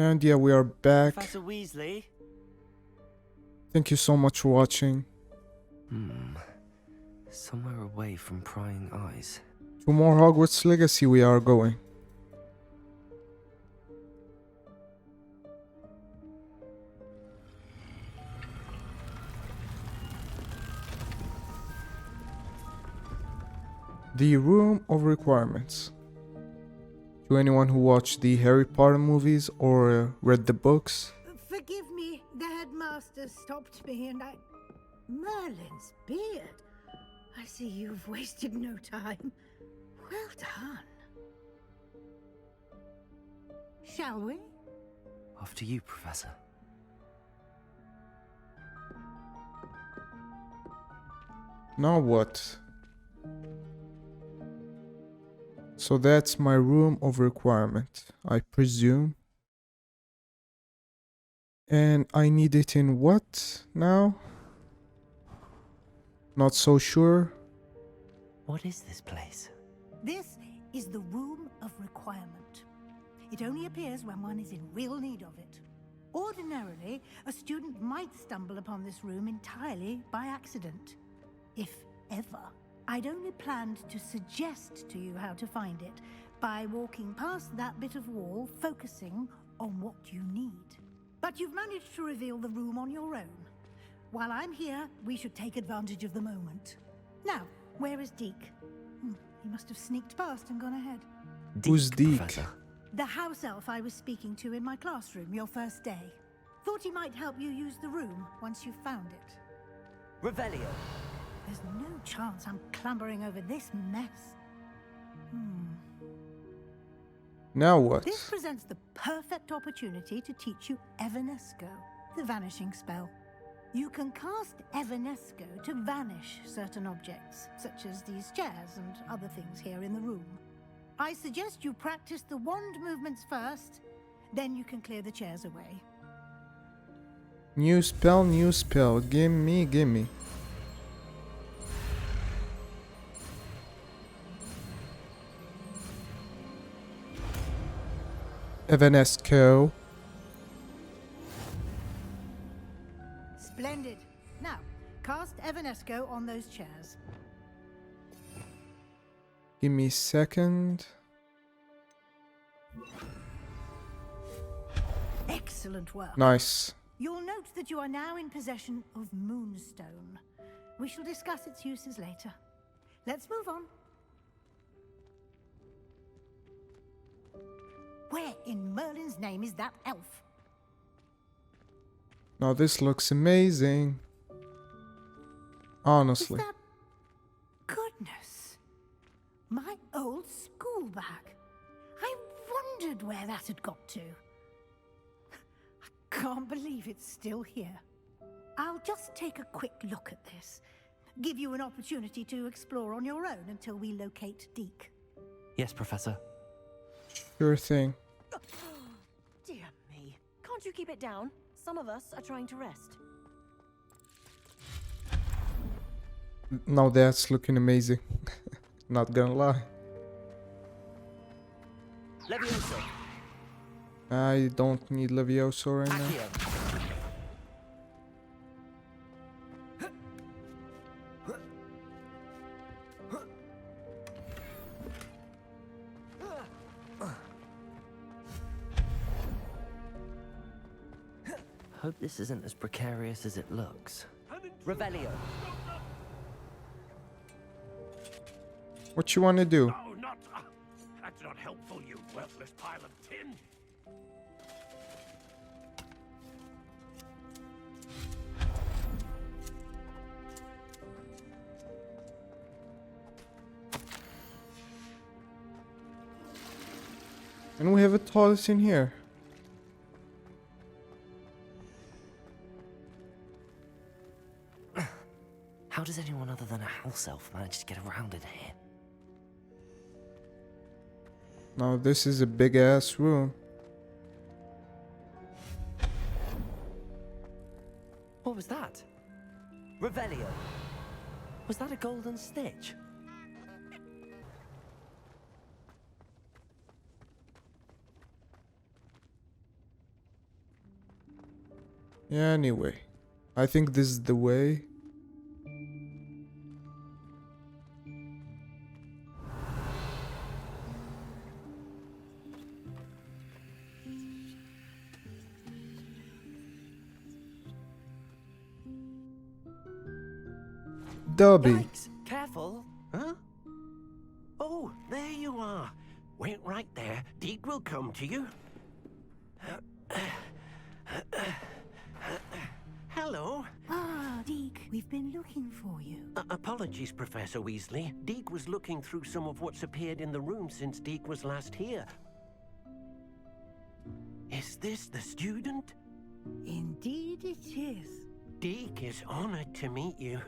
And yeah, we are back. Professor Weasley. Thank you so much for watching. Somewhere away from prying eyes. To more Hogwarts Legacy we are going. The Room of Requirements. To anyone who watched the Harry Potter movies or read the books. Forgive me, the headmaster stopped me and I... Merlin's beard. I see you've wasted no time. Well done. Shall we? After you, Professor. Now what? So that's my room of requirement, I presume. And I need it in what now? Not so sure. What is this place? This is the Room of Requirement. It only appears when one is in real need of it. Ordinarily, a student might stumble upon this room entirely by accident. If ever. I'd only planned to suggest to you how to find it by walking past that bit of wall, focusing on what you need. But you've managed to reveal the room on your own. While I'm here, we should take advantage of the moment. Now, where is Deke? He must have sneaked past and gone ahead. Who's Deke? Professor. The house elf I was speaking to in my classroom your first day. Thought he might help you use the room once you've found it. Revelio. There's no chance I'm clambering over this mess. Now what? This presents the perfect opportunity to teach you Evanesco, the vanishing spell. You can cast Evanesco to vanish certain objects, such as these chairs and other things here in the room. I suggest you practice the wand movements first, then you can clear the chairs away. New spell, new spell. Gimme, gimme. Evanesco. Splendid. Now, cast Evanesco on those chairs. Give me a second. Excellent work. Nice. You'll note that you are now in possession of Moonstone. We shall discuss its uses later. Let's move on. Where in Merlin's name is that elf? Now this looks amazing. Honestly. Is that... Goodness. My old school bag. I wondered where that had got to. I can't believe it's still here. I'll just take a quick look at this. Give you an opportunity to explore on your own until we locate Deke. Yes, Professor. Sure thing. Dear me. Can't you keep it down? Some of us are trying to rest. Now that's looking amazing. Not gonna lie. Levioso. I don't need Levioso right now. Accio. Hope this isn't as precarious as it looks. Revelio. What you wanna do? Oh, not... that's not helpful, you worthless pile of tin. And we have a toilet in here. How does anyone other than a house elf manage to get around in here? Now this is a big ass room. What was that? Revelio. Was that a golden snitch? Anyway, I think this is the way. Dobby. Yikes! Careful! Huh? Oh, there you are. Wait right there. Deke will come to you. Hello. Ah, Deke, we've been looking for you. Apologies, Professor Weasley. Deke was looking through some of what's appeared in the room since Deke was last here. Is this the student? Indeed it is. Deke is honored to meet you.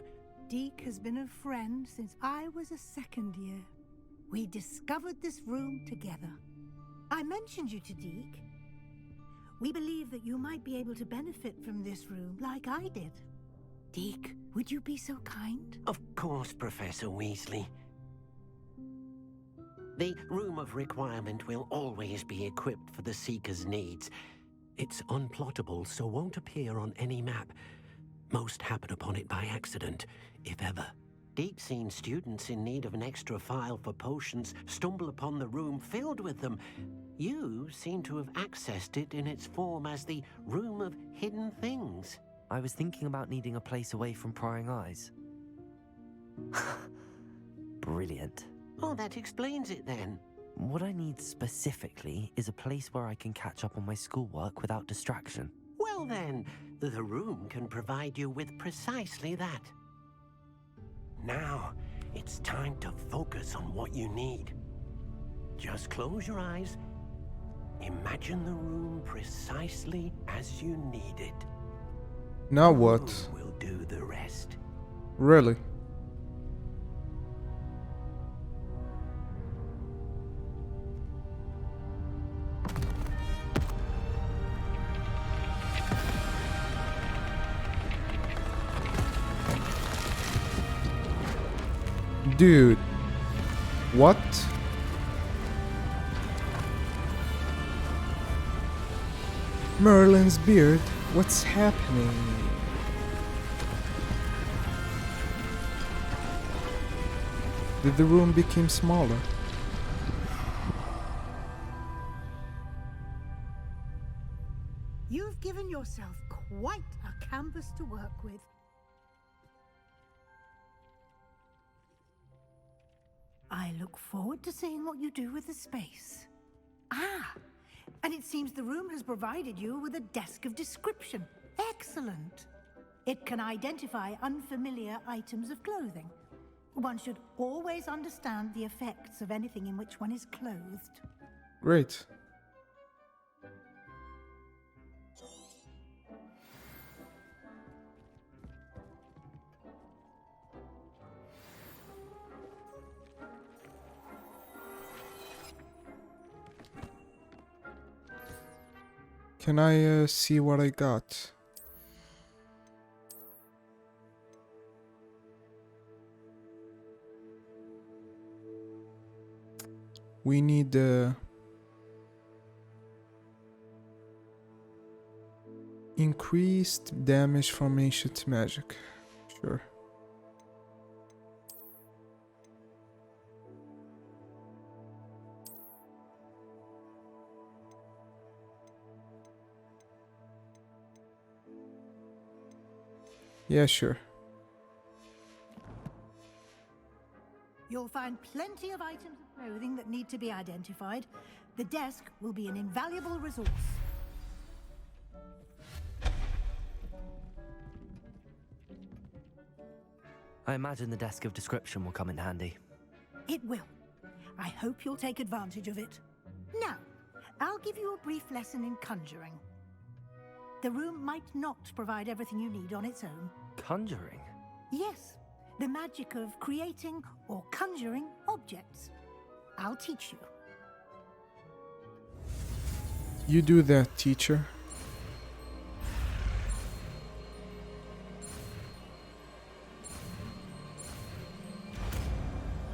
Deke has been a friend since I was a second year. We discovered this room together. I mentioned you to Deke. We believe that you might be able to benefit from this room like I did. Deke, would you be so kind? Of course, Professor Weasley. The Room of Requirement will always be equipped for the Seeker's needs. It's unplottable, so won't appear on any map. Most happen upon it by accident, if ever. Deke's seen students in need of an extra file for potions stumble upon the room filled with them. You seem to have accessed it in its form as the Room of Hidden Things. I was thinking about needing a place away from prying eyes. Brilliant. Oh, that explains it then. What I need specifically is a place where I can catch up on my schoolwork without distraction. Well then, the room can provide you with precisely that. Now, it's time to focus on what you need. Just close your eyes. Imagine the room precisely as you need it. Now The what? room will do the rest. Really? Dude. What? Merlin's beard? What's happening? Did the room become smaller? You've given yourself quite a canvas to work with. I look forward to seeing what you do with the space. Ah, and it seems the room has provided you with a desk of description. Excellent. It can identify unfamiliar items of clothing. One should always understand the effects of anything in which one is clothed. Great. Can I see what I got? We need increased damage from ancient magic. Sure. Yeah, sure. You'll find plenty of items of clothing that need to be identified. The desk will be an invaluable resource. I imagine the desk of description will come in handy. It will. I hope you'll take advantage of it. Now, I'll give you a brief lesson in conjuring. The room might not provide everything you need on its own. Conjuring? Yes, the magic of creating or conjuring objects. I'll teach you. You do that, teacher.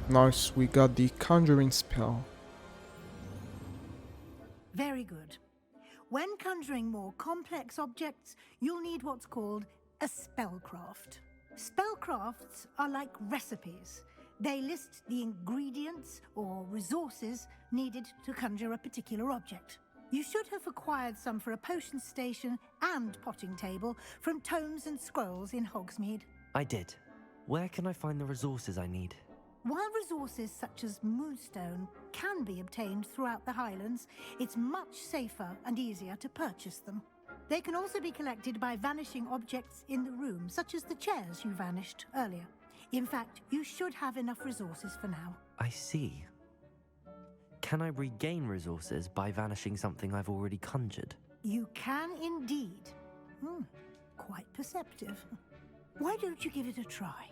Nice, we got the conjuring spell. Very good. When conjuring more complex objects, you'll need what's called a spellcraft. Spellcrafts are like recipes. They list the ingredients or resources needed to conjure a particular object. You should have acquired some for a potion station and potting table from tomes and scrolls in Hogsmeade. I did. Where can I find the resources I need? While resources such as Moonstone can be obtained throughout the Highlands, it's much safer and easier to purchase them. They can also be collected by vanishing objects in the room, such as the chairs you vanished earlier. In fact, you should have enough resources for now. I see. Can I regain resources by vanishing something I've already conjured? You can indeed. Quite perceptive. Why don't you give it a try?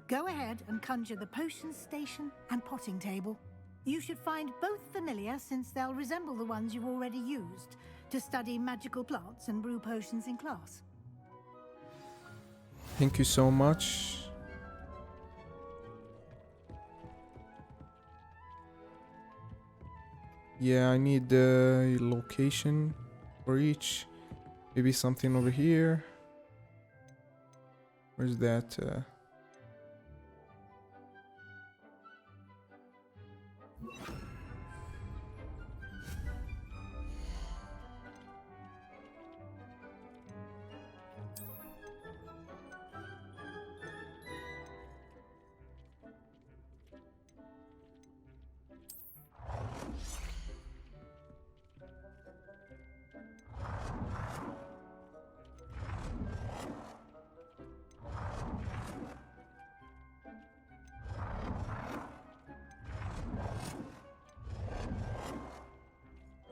Go ahead and conjure the potion station and potting table. You should find both familiar, since they'll resemble the ones you've already used to study magical plants and brew potions in class. Thank you so much. Yeah, I need the location for each. Maybe something over here. Where's that?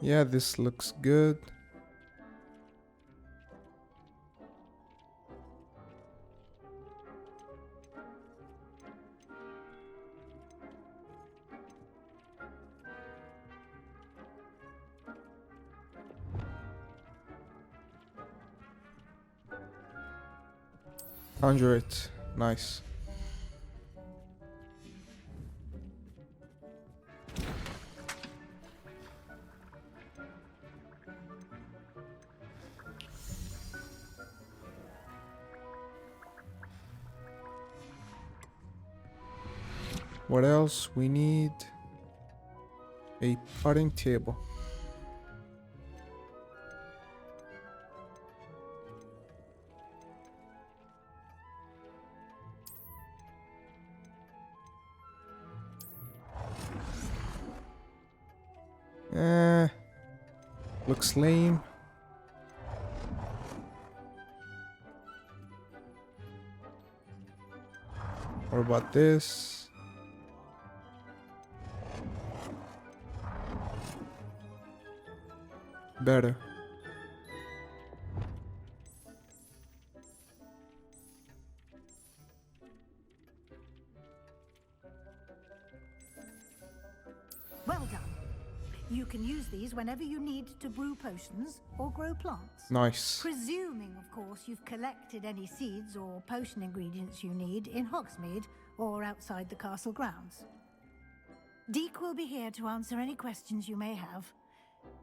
Yeah, this looks good. Conjure it. Nice. What else? We need a potting table. Looks lame. What about this? Better. Well done. You can use these whenever you need to brew potions or grow plants. Nice. Presuming, of course, you've collected any seeds or potion ingredients you need in Hogsmeade or outside the castle grounds. Deek will be here to answer any questions you may have.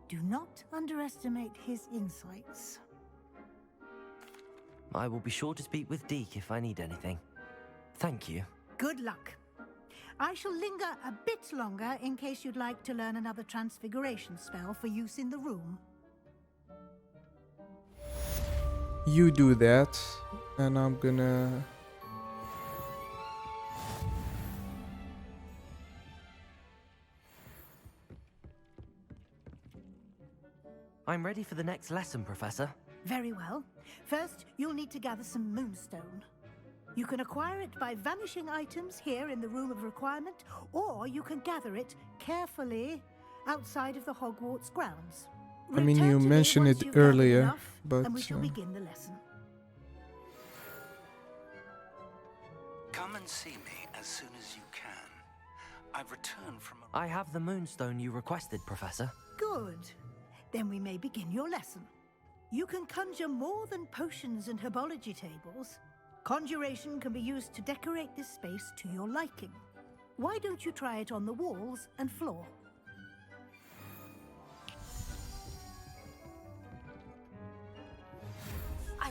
Do not underestimate his insights. I will be sure to speak with Deke if I need anything. Thank you. Good luck. I shall linger a bit longer in case you'd like to learn another transfiguration spell for use in the room. You do that, and I'm gonna... I'm ready for the next lesson, Professor. Very well. First, you'll need to gather some Moonstone. You can acquire it by vanishing items here in the Room of Requirement, or you can gather it carefully outside of the Hogwarts grounds. I mean, Return you to me mentioned once it you've gathered earlier, enough, but... and we shall begin the lesson. Come and see me as soon as you can. I've returned from a... I have the Moonstone you requested, Professor. Good. Then we may begin your lesson. You can conjure more than potions and herbology tables. Conjuration can be used to decorate this space to your liking. Why don't you try it on the walls and floor?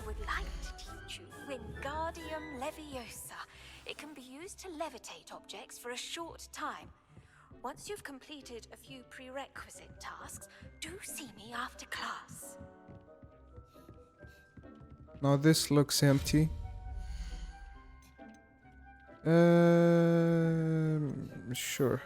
would like to teach you Wingardium Leviosa. It can be used to levitate objects for a short time. Once you've completed a few prerequisite tasks, do see me after class. Now this looks empty. Sure.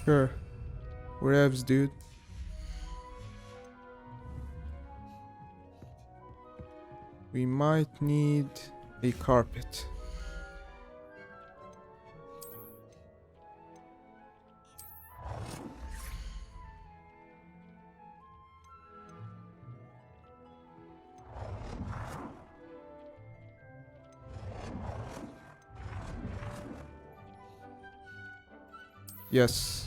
Sure. Whatevs, dude. We might need a carpet. Yes.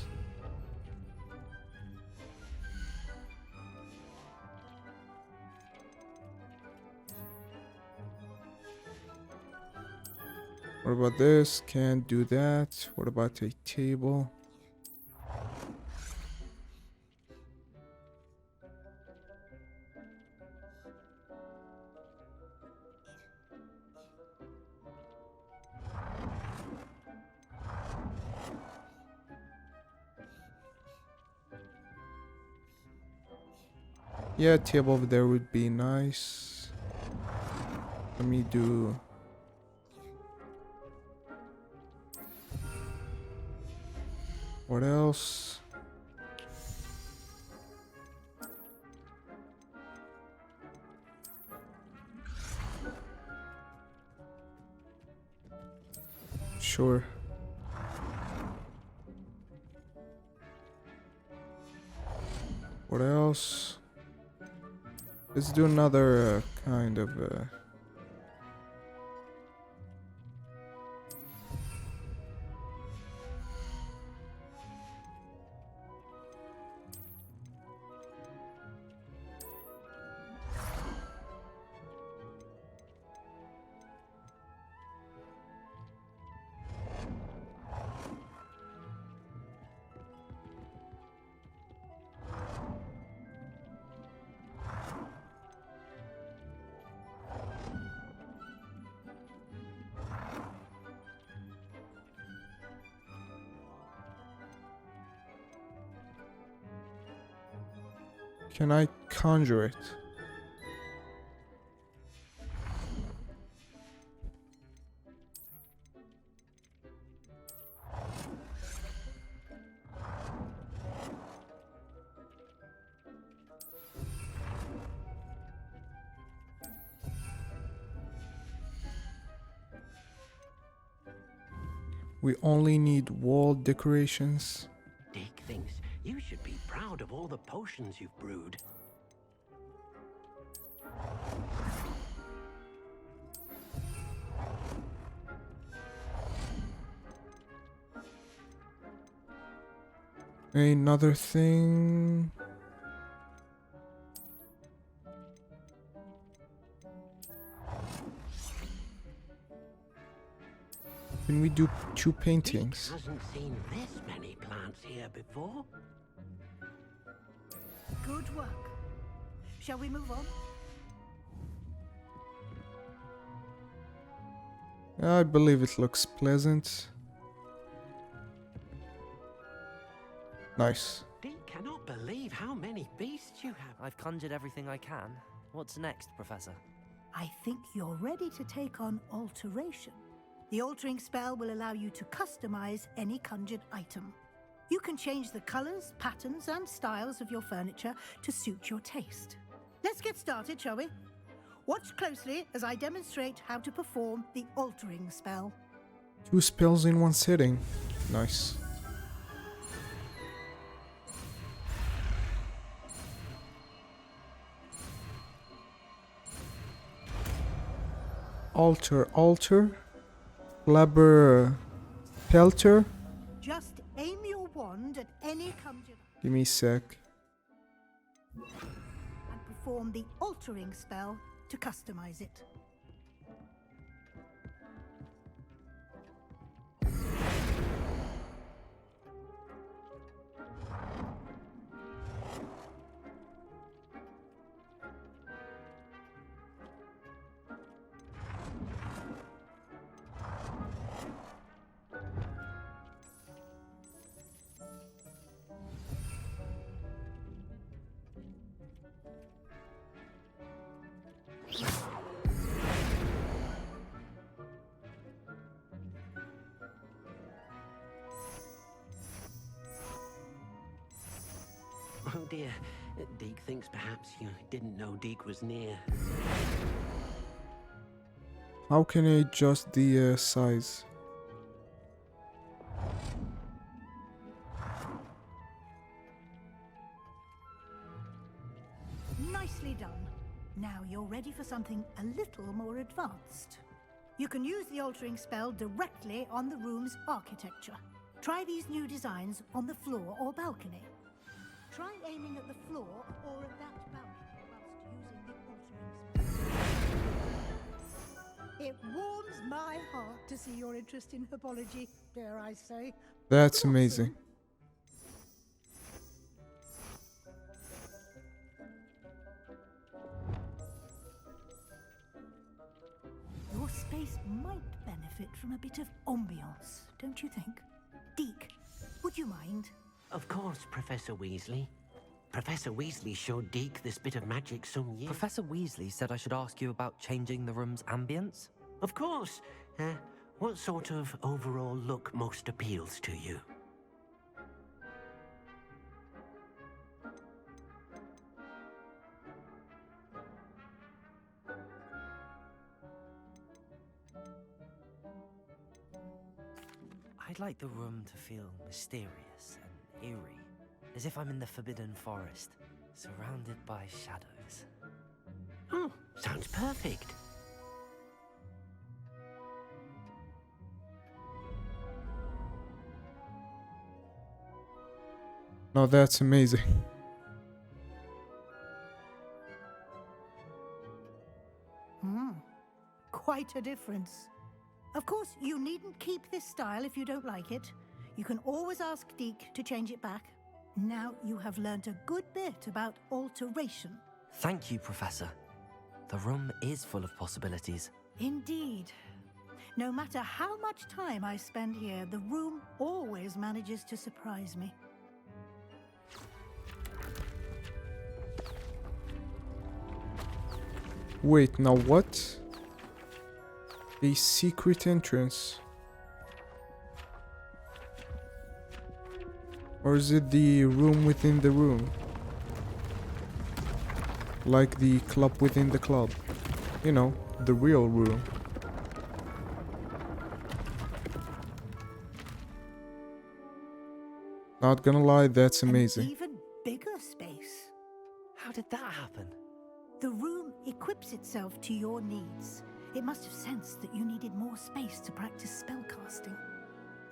What about this? Can't do that. What about a table? Yeah, table over there would be nice. Let me do... What else? Sure. What else? Let's do another kind of can I conjure it? We only need wall decorations. Dick thinks you should be proud of all the potions you've brewed. Another thing. Can we do 2 Dick paintings? hasn't seen this many plants here before. Good work. Shall we move on? I believe it looks pleasant. Nice. Dick cannot believe how many beasts you have. I've conjured everything I can. What's next, Professor? I think you're ready to take on alteration. The altering spell will allow you to customize any conjured item. You can change the colors, patterns, and styles of your furniture to suit your taste. Let's get started, shall we? Watch closely as I demonstrate how to perform the altering spell. 2 spells in one sitting. Nice. Alter? Flabber... Pelter? Just aim your wand at any conjurer Give me a sec. and perform the altering spell to customize it. Oh dear. Deke thinks perhaps you didn't know Deke was near. How can I adjust the size? Nicely done. Now you're ready for something a little more advanced. You can use the altering spell directly on the room's architecture. Try these new designs on the floor or balcony. Try aiming at the floor or at that balcony whilst using the altering spell. It warms my heart to see your interest in herbology, dare I say. That's Not amazing. soon. Your space might benefit from a bit of ambiance, don't you think? Deke, would you mind? Of course, Professor Weasley. Professor Weasley showed Deke this bit of magic some years... Professor Weasley said I should ask you about changing the room's ambience. Of course. What sort of overall look most appeals to you? I'd like the room to feel mysterious and eerie, as if I'm in the Forbidden Forest, surrounded by shadows. Oh, sounds perfect. Now that's amazing. Quite a difference. Of course, you needn't keep this style if you don't like it. You can always ask Deke to change it back. Now you have learnt a good bit about alteration. Thank you, Professor. The room is full of possibilities. Indeed. No matter how much time I spend here, the room always manages to surprise me. Wait, now what? A secret entrance. Or is it the room within the room? Like the club within the club. You know, the real room. Not gonna lie, that's amazing. An even bigger space. How did that happen? The room equips itself to your needs. It must have sensed that you needed more space to practice spellcasting.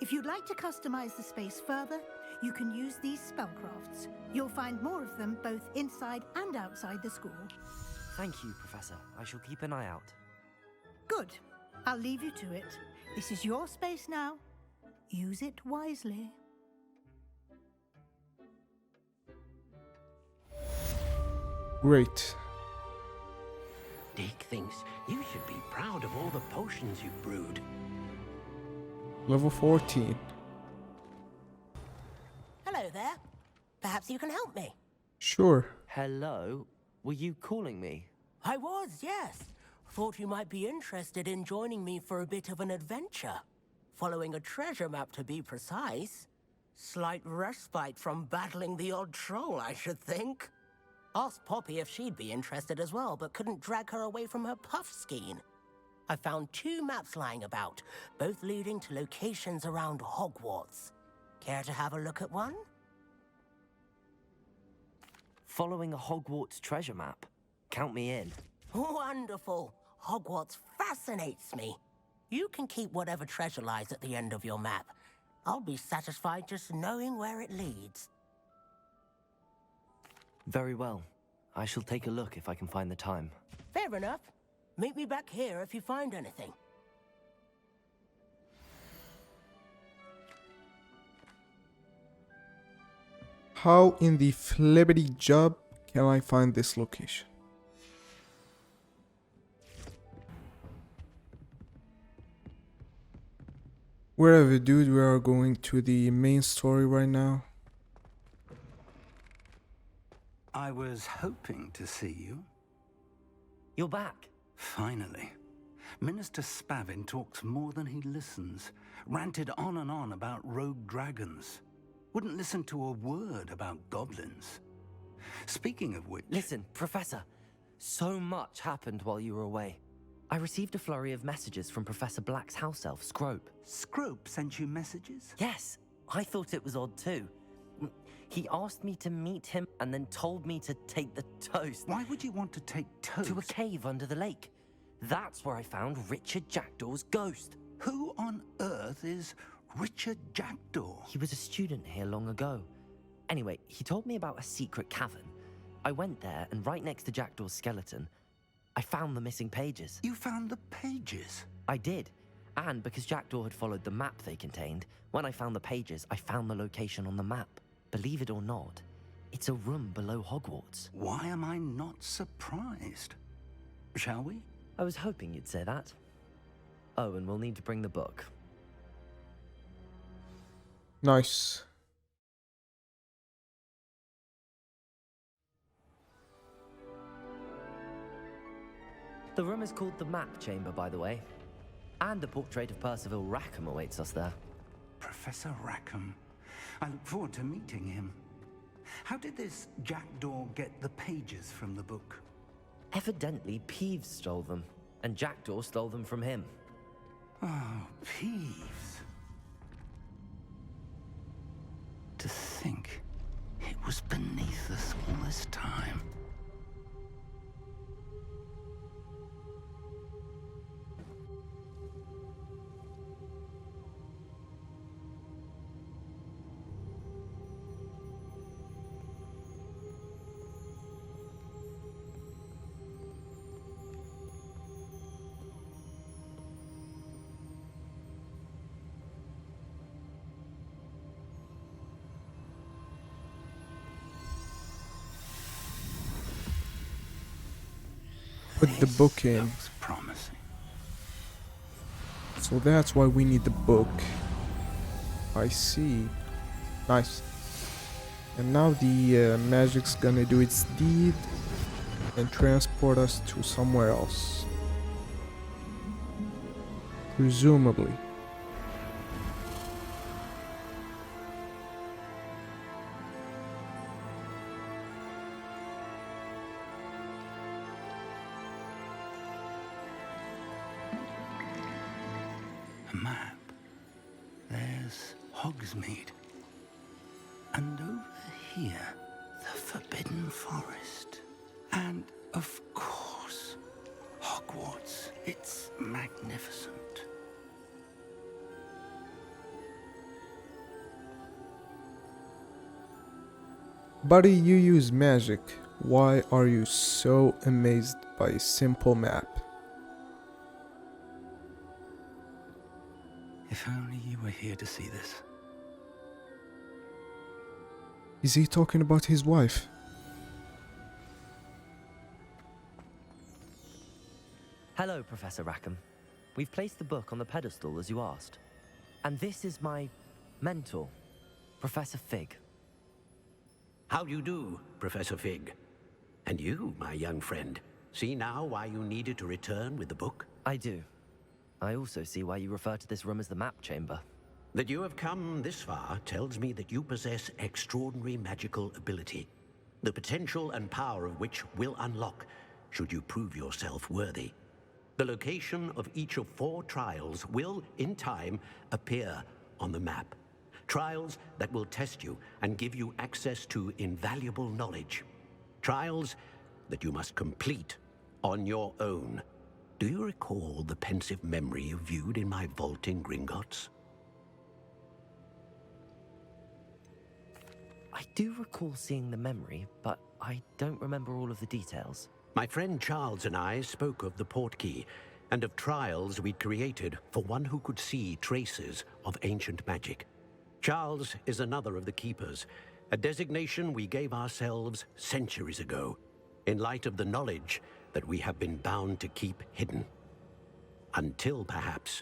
If you'd like to customize the space further, you can use these spellcrafts. You'll find more of them both inside and outside the school. Thank you, Professor. I shall keep an eye out. Good. I'll leave you to it. This is your space now. Use it wisely. Great. Deke thinks you should be proud of all the potions you've brewed. Level 14. Hello there. Perhaps you can help me. Sure. Hello? Were you calling me? I was, yes. Thought you might be interested in joining me for a bit of an adventure. Following a treasure map, to be precise. Slight respite from battling the odd troll, I should think. Asked Poppy if she'd be interested as well, but couldn't drag her away from her puff skein. I found 2 maps lying about, both leading to locations around Hogwarts. Care to have a look at one? Following a Hogwarts treasure map. Count me in. Wonderful. Hogwarts fascinates me. You can keep whatever treasure lies at the end of your map. I'll be satisfied just knowing where it leads. Very well. I shall take a look if I can find the time. Fair enough. Meet me back here if you find anything. How in the flippity job can I find this location? Wherever, dude, we are going to the main story right now. I was hoping to see you. You're back. Finally. Minister Spavin talks more than he listens. Ranted on and on about rogue dragons. Wouldn't listen to a word about goblins. Speaking of which... Listen, Professor. So much happened while you were away. I received a flurry of messages from Professor Black's house elf, Scrope. Scrope sent you messages? Yes, I thought it was odd too. He asked me to meet him and then told me to take the toast. Why would you want to take toast? To a cave under the lake. That's where I found Richard Jackdaw's ghost. Who on earth is Richard Jackdaw? He was a student here long ago. Anyway, he told me about a secret cavern. I went there, and right next to Jackdaw's skeleton, I found the missing pages. You found the pages? I did. And because Jackdaw had followed the map they contained, when I found the pages, I found the location on the map. Believe it or not, it's a room below Hogwarts. Why am I not surprised? Shall we? I was hoping you'd say that. Oh, and we'll need to bring the book. Nice. The room is called the Map Chamber, by the way. And a portrait of Percival Rackham awaits us there. Professor Rackham. I look forward to meeting him. How did this Jackdaw get the pages from the book? Evidently, Peeves stole them, and Jackdaw stole them from him. Oh, Peeves. To think it was beneath us all this time. Put the book in. Looks promising. So that's why we need the book. I see. Nice. And now the magic's gonna do its deed and transport us to somewhere else. Presumably. A map. There's Hogsmeade. And over here, the Forbidden Forest. And, of course, Hogwarts. It's magnificent. Buddy, you use magic. Why are you so amazed by a simple map? If only you were here to see this. Is he talking about his wife? Hello, Professor Rackham. We've placed the book on the pedestal as you asked. And this is my mentor, Professor Fig. How do you do, Professor Fig? And you, my young friend, see now why you needed to return with the book? I do. I also see why you refer to this room as the Map Chamber. That you have come this far tells me that you possess extraordinary magical ability, the potential and power of which will unlock should you prove yourself worthy. The location of each of 4 trials will, in time, appear on the map. Trials that will test you and give you access to invaluable knowledge. Trials that you must complete on your own. do you recall the pensive memory you viewed in my vault in Gringotts? I do recall seeing the memory, but I don't remember all of the details. My friend Charles and I spoke of the portkey and of trials we'd created for one who could see traces of ancient magic. Charles is another of the keepers, a designation we gave ourselves centuries ago, in light of the knowledge that we have been bound to keep hidden. Until perhaps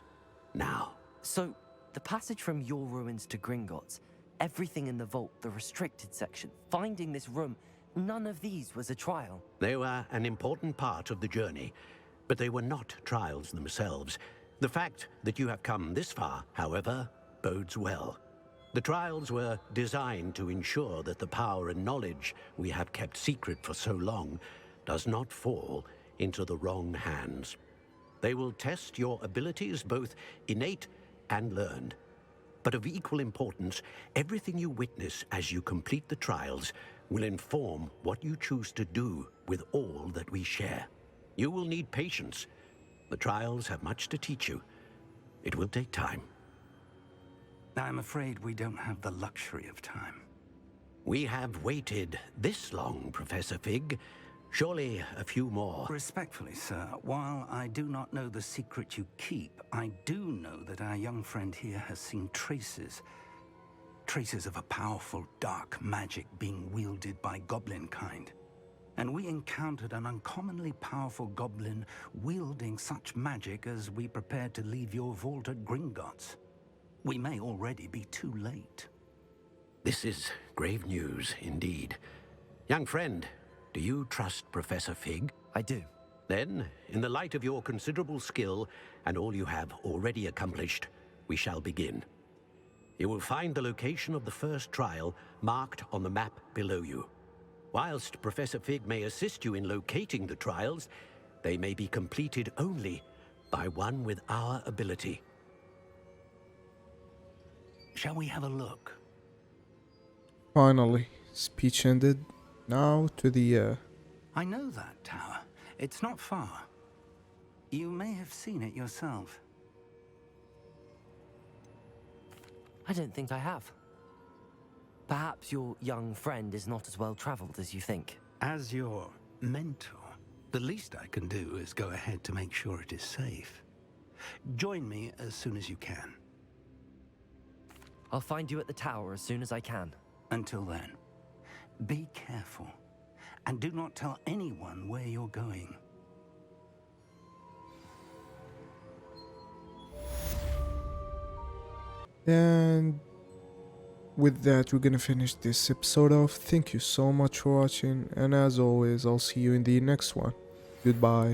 now. So, the passage from your ruins to Gringotts, everything in the vault, the restricted section, finding this room, none of these was a trial. They were an important part of the journey, but they were not trials themselves. The fact that you have come this far, however, bodes well. The trials were designed to ensure that the power and knowledge we have kept secret for so long does not fall into the wrong hands. They will test your abilities, both innate and learned. But of equal importance, everything you witness as you complete the trials will inform what you choose to do with all that we share. You will need patience. The trials have much to teach you. It will take time. I'm afraid we don't have the luxury of time. We have waited this long, Professor Fig. Surely a few more. Respectfully, sir, while I do not know the secret you keep, I do know that our young friend here has seen traces of a powerful dark magic being wielded by goblin kind. And we encountered an uncommonly powerful goblin wielding such magic as we prepared to leave your vault at Gringotts. We may already be too late. This is grave news indeed. Young friend, do you trust Professor Fig? I do. Then, in the light of your considerable skill and all you have already accomplished, we shall begin. You will find the location of the first trial marked on the map below you. Whilst Professor Fig may assist you in locating the trials, they may be completed only by one with our ability. Shall we have a look? Finally, speech ended. Now to the I know that tower. It's not far. You may have seen it yourself. I don't think I have. Perhaps your young friend is not as well traveled as you think. As your mentor, the least I can do is go ahead to make sure it is safe. Join me as soon as you can. I'll find you at the tower as soon as I can. Until then, be careful, and do not tell anyone where you're going. And with that, we're gonna finish this episode off. Thank you so much for watching, and as always, I'll see you in the next one. Goodbye.